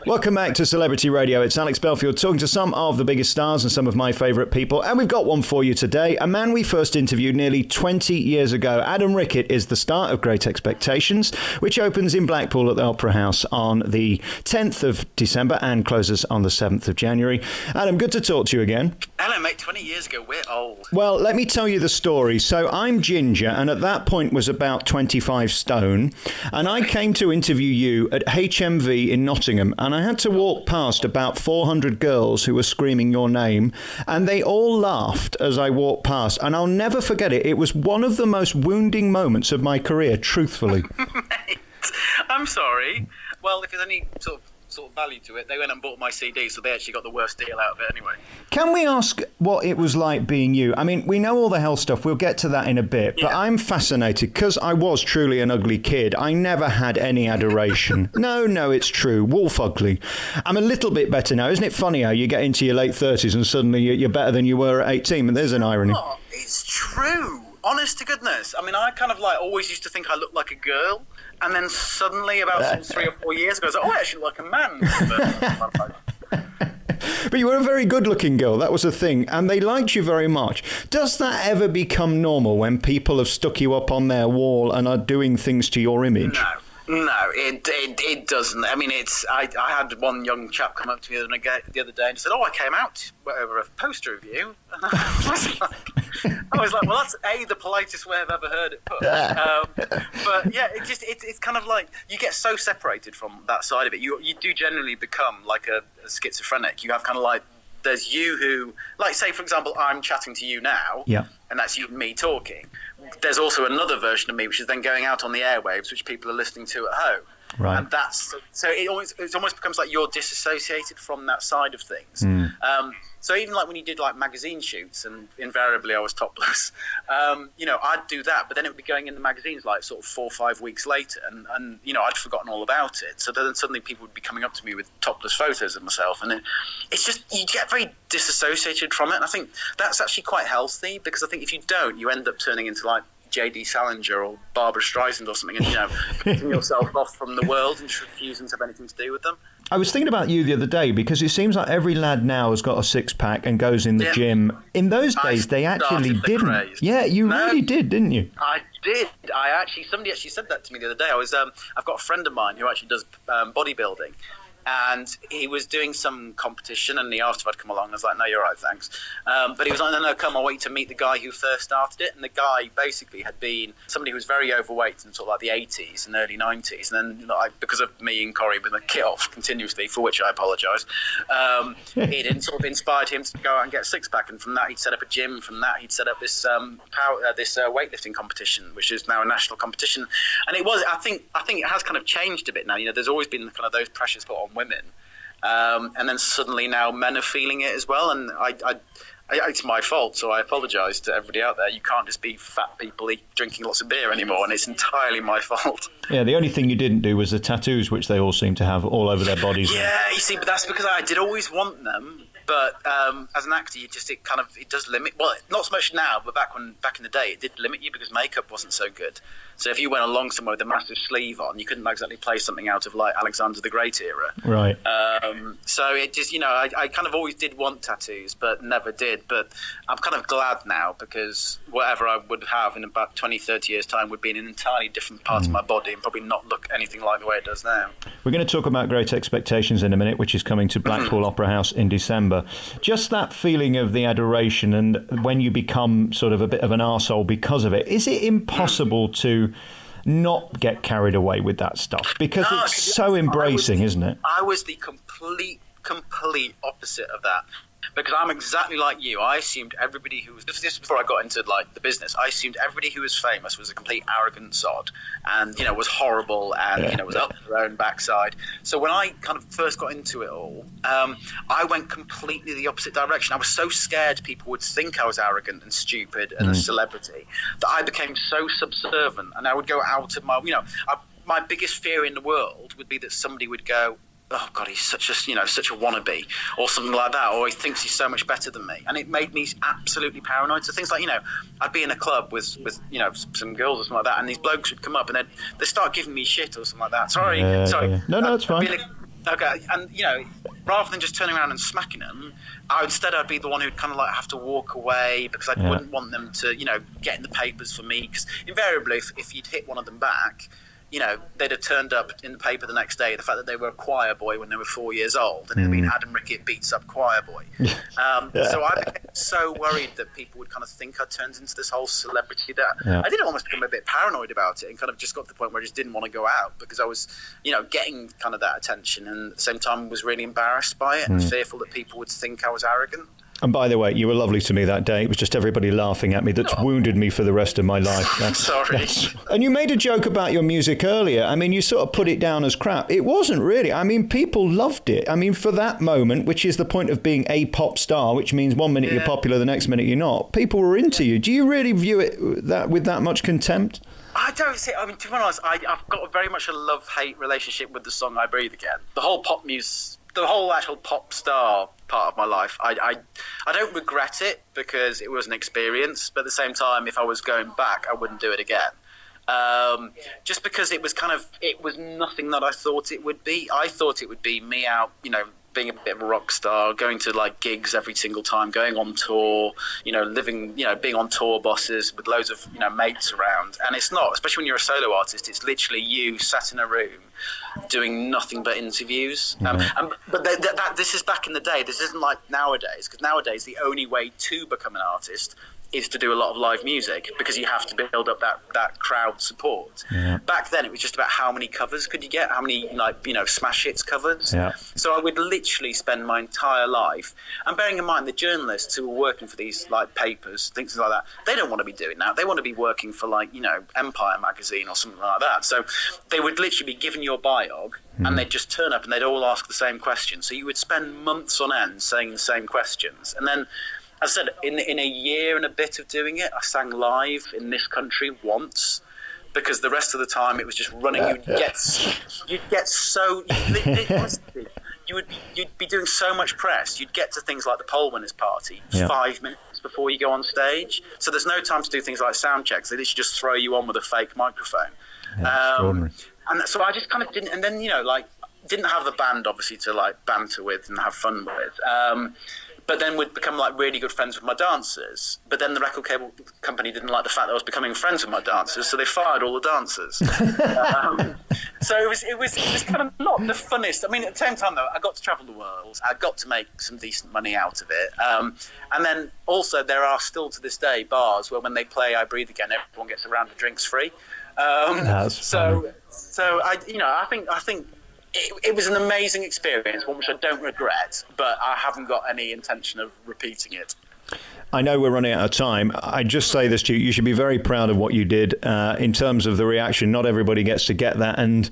Welcome back to Celebrity Radio. It's Alex Belfield talking to some of the biggest stars and some of my favourite people. And we've got one for you today. A man we first interviewed nearly 20 years ago. Adam Rickitt is the star of Great Expectations, which opens in Blackpool at the Opera House on the 10th of December and closes on the 7th of January. Adam, good to talk to you again. Hello, mate. 20 years ago, we're old. Well, let me tell you the story. So I'm Ginger, and at that point was about 25 stone. And I came to interview you at HMV in Nottingham, and I had to walk past about 400 girls who were screaming your name, and they all laughed as I walked past, and I'll never forget it. It was one of the most wounding moments of my career, truthfully. Mate, I'm sorry. Well, if there's any sort of value to it, they went and bought my CD, so they actually got the worst deal out of it anyway. Can we ask what it was like being you? I mean, we know all the hell stuff. We'll get to that in a bit. But I'm fascinated because I was truly an ugly kid. I never had any adoration. No, it's true. Wolf ugly. I'm a little bit better now. Isn't it funny how you get into your late 30s and suddenly you're better than you were at 18? And there's an irony. Oh, it's true. Honest to goodness. I mean, I kind of always used to think I looked like a girl. And then suddenly, about 3 or 4 years ago, I was like, I actually look like a man. But you were a very good-looking girl. That was the thing. And they liked you very much. Does that ever become normal when people have stuck you up on their wall and are doing things to your image? No, it doesn't. I mean, I had one young chap come up to me the other day and said, I came out over a poster of you. And I was like, well, that's the politest way I've ever heard it put. But yeah, it's kind of like you get so separated from that side of it. You do generally become like a schizophrenic. You have kind of like, there's you who, like, say, for example, I'm chatting to you now, and that's you and me talking. There's also another version of me, which is then going out on the airwaves, which people are listening to at home. Right. And that's so it almost becomes like you're disassociated from that side of things. So even like when you did like magazine shoots, and invariably I was topless, I'd do that, but then it would be going in the magazines like sort of 4 or 5 weeks later, and I'd forgotten all about it. So then suddenly people would be coming up to me with topless photos of myself, and it's just you get very disassociated from it. And I think that's actually quite healthy, because I think if you don't, you end up turning into like J.D. Salinger or Barbara Streisand or something, and cutting yourself off from the world and just refusing to have anything to do with them. I was thinking about you the other day, because it seems like every lad now has got a six-pack and goes in the gym. In those days, they actually didn't. Craze. Yeah, you really did, didn't you? I did. Somebody actually said that to me the other day. I've got a friend of mine who actually does bodybuilding. And he was doing some competition, and he asked if I'd come along. I was like, no, you're all right, thanks. But he was like, no, come, I'll wait to meet the guy who first started it. And the guy basically had been somebody who was very overweight in sort of like the 80s and early 90s. And then because of me and Corey being kit off continuously, for which I apologise, it sort of inspired him to go out and get a six-pack. And from that, he'd set up a gym. From that, he'd set up this weightlifting competition, which is now a national competition. And it was, I think it has kind of changed a bit now. There's always been kind of those pressures put on women, and then suddenly now men are feeling it as well, and it's my fault, so I apologise to everybody out there. You can't just be fat people drinking lots of beer anymore, and it's entirely my fault. Yeah, the only thing you didn't do was the tattoos, which they all seem to have all over their bodies. Yeah, you see, but that's because I did always want them. But as an actor, it does limit. Well, not so much now, but back in the day, it did limit you because makeup wasn't so good. So if you went along somewhere with a massive sleeve on, you couldn't exactly play something out of like Alexander the Great era. Right. So it just, I kind of always did want tattoos, but never did. But I'm kind of glad now, because whatever I would have in about 20, 30 years' time would be in an entirely different part of my body and probably not look anything like the way it does now. We're going to talk about Great Expectations in a minute, which is coming to Blackpool Opera House in December. Just that feeling of the adoration, and when you become sort of a bit of an arsehole because of it, is it impossible to not get carried away with that stuff? Because it's so embracing, isn't it? I was the complete opposite of that. Because I'm exactly like you. I assumed everybody who was, this before I got into like the business, I assumed everybody who was famous was a complete arrogant sod, and was horrible, and was up their own backside. So when I kind of first got into it all, I went completely the opposite direction. I was so scared people would think I was arrogant and stupid and a celebrity that I became so subservient, and I would go out of my my biggest fear in the world would be that somebody would go, oh God, he's such a wannabe, or something like that, or he thinks he's so much better than me, and it made me absolutely paranoid. So things like, I'd be in a club with some girls or something like that, and these blokes would come up and they'd start giving me shit or something like that. Sorry. No, it's fine. Okay, and rather than just turning around and smacking them, I'd be the one who'd kind of like have to walk away because I wouldn't want them to, get in the papers for me. Because invariably, if you'd hit one of them back, they'd have turned up in the paper the next day the fact that they were a choir boy when they were 4 years old, and it'd been Adam Rickitt beats up choir boy. So I became so worried that people would kind of think I turned into this whole celebrity that I did almost become a bit paranoid about it, and kind of just got to the point where I just didn't want to go out because I was, getting kind of that attention, and at the same time was really embarrassed by it and fearful that people would think I was arrogant. And by the way, you were lovely to me that day. It was just everybody laughing at me that's wounded me for the rest of my life. Sorry. And you made a joke about your music earlier. I mean, you sort of put it down as crap. It wasn't really. I mean, people loved it. I mean, for that moment, which is the point of being a pop star, which means 1 minute you're popular, the next minute you're not. People were into you. Do you really view it with that much contempt? I don't see. I mean, to be honest, I've got very much a love-hate relationship with the song "I Breathe Again." The whole pop music, the whole actual pop star part of my life, I don't regret it because it was an experience. But at the same time, if I was going back, I wouldn't do it again. Just because it was nothing that I thought it would be. I thought it would be me out, being a bit of a rock star, going to like gigs every single time, going on tour, living, being on tour buses with loads of, mates around. And it's not, especially when you're a solo artist, it's literally you sat in a room doing nothing but interviews. But this is back in the day. This isn't like nowadays, because nowadays the only way to become an artist is to do a lot of live music because you have to build up that crowd support. Back then it was just about how many covers could you get, how many smash hits covers. So I would literally spend my entire life, and bearing in mind the journalists who were working for these like papers, things like that, they don't want to be doing that. They want to be working for like Empire magazine or something like that. So they would literally be given your biog and they'd just turn up and they'd all ask the same question. So you would spend months on end saying the same questions, and then, as I said, in a year and a bit of doing it, I sang live in this country once, because the rest of the time it was just running. You'd be doing so much press. You'd get to things like the poll winners party 5 minutes before you go on stage. So there's no time to do things like sound checks. They literally just throw you on with a fake microphone. And so I just kind of didn't. And then didn't have the band obviously to like banter with and have fun with. But then would become like really good friends with my dancers. But then the record cable company didn't like the fact that I was becoming friends with my dancers, so they fired all the dancers. So it was kind of not the funnest. I mean, at the same time though, I got to travel the world. I got to make some decent money out of it. And then also there are still to this day bars where when they play "I Breathe Again," everyone gets a round of drinks free. So I think. It was an amazing experience, one which I don't regret, but I haven't got any intention of repeating it. I know we're running out of time. I just say this to you. You should be very proud of what you did in terms of the reaction. Not everybody gets to get that. And,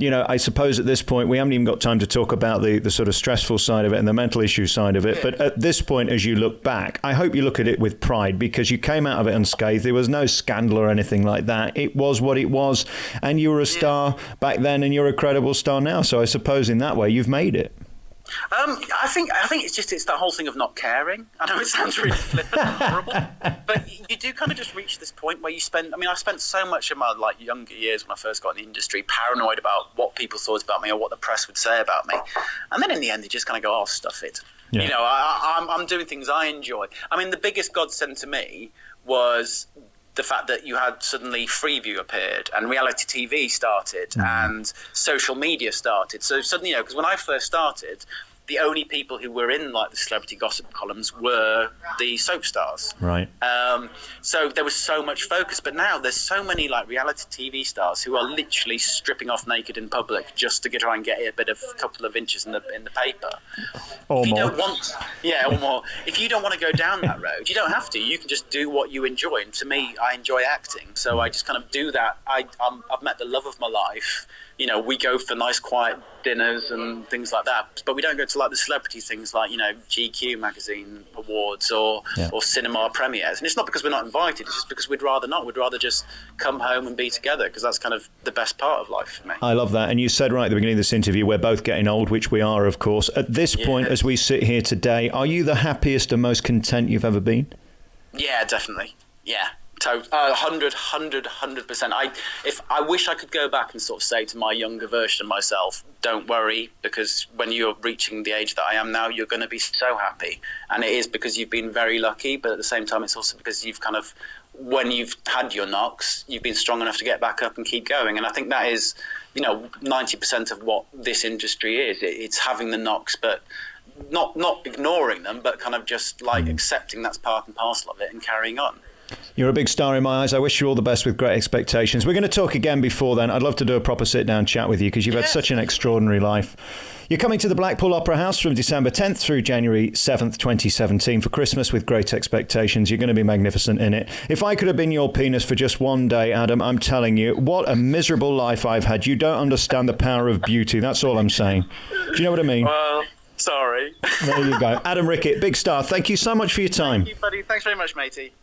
I suppose at this point, we haven't even got time to talk about the sort of stressful side of it and the mental issue side of it. Yeah. But at this point, as you look back, I hope you look at it with pride, because you came out of it unscathed. There was no scandal or anything like that. It was what it was. And you were a star back then, and you're a credible star now. So I suppose in that way, you've made it. I think it's that whole thing of not caring. I know it sounds really flippant and horrible, but you do kind of just reach this point where I spent so much of my like younger years when I first got in the industry paranoid about what people thought about me or what the press would say about me, and then in the end you just kind of go, oh, stuff it. Yeah. I'm doing things I enjoy. I mean, the biggest godsend to me was the fact that you had suddenly Freeview appeared and reality TV started and social media started. So suddenly, because when I first started, the only people who were in like the celebrity gossip columns were the soap stars. Right. So there was so much focus, but now there's so many like reality TV stars who are literally stripping off naked in public just to try and get a couple of inches in the paper. Or more. Or more. If you don't want to go down that road, you don't have to. You can just do what you enjoy. And to me, I enjoy acting, so I just kind of do that. I've met the love of my life. We go for nice, quiet dinners and things like that. But we don't go to like the celebrity things like, GQ magazine awards or cinema premieres. And it's not because we're not invited. It's just because we'd rather not. We'd rather just come home and be together, because that's kind of the best part of life for me. I love that. And you said right at the beginning of this interview, we're both getting old, which we are, of course. At this point, as we sit here today, are you the happiest and most content you've ever been? Yeah, definitely. Yeah. 100%. I wish I could go back and sort of say to my younger version of myself, don't worry, because when you're reaching the age that I am now, you're going to be so happy. And it is because you've been very lucky, but at the same time, it's also because you've kind of, when you've had your knocks, you've been strong enough to get back up and keep going. And I think that is, 90% of what this industry is. It's having the knocks, but not ignoring them, but kind of just like accepting that's part and parcel of it and carrying on. You're a big star in my eyes. I wish you all the best with Great Expectations. We're going to talk again before then. I'd love to do a proper sit-down chat with you because you've had such an extraordinary life. You're coming to the Blackpool Opera House from December 10th through January 7th, 2017 for Christmas with Great Expectations. You're going to be magnificent in it. If I could have been your penis for just one day, Adam, I'm telling you, what a miserable life I've had. You don't understand the power of beauty. That's all I'm saying. Do you know what I mean? Well, sorry. There you go. Adam Rickitt, big star. Thank you so much for your time. Thank you, buddy. Thanks very much, matey.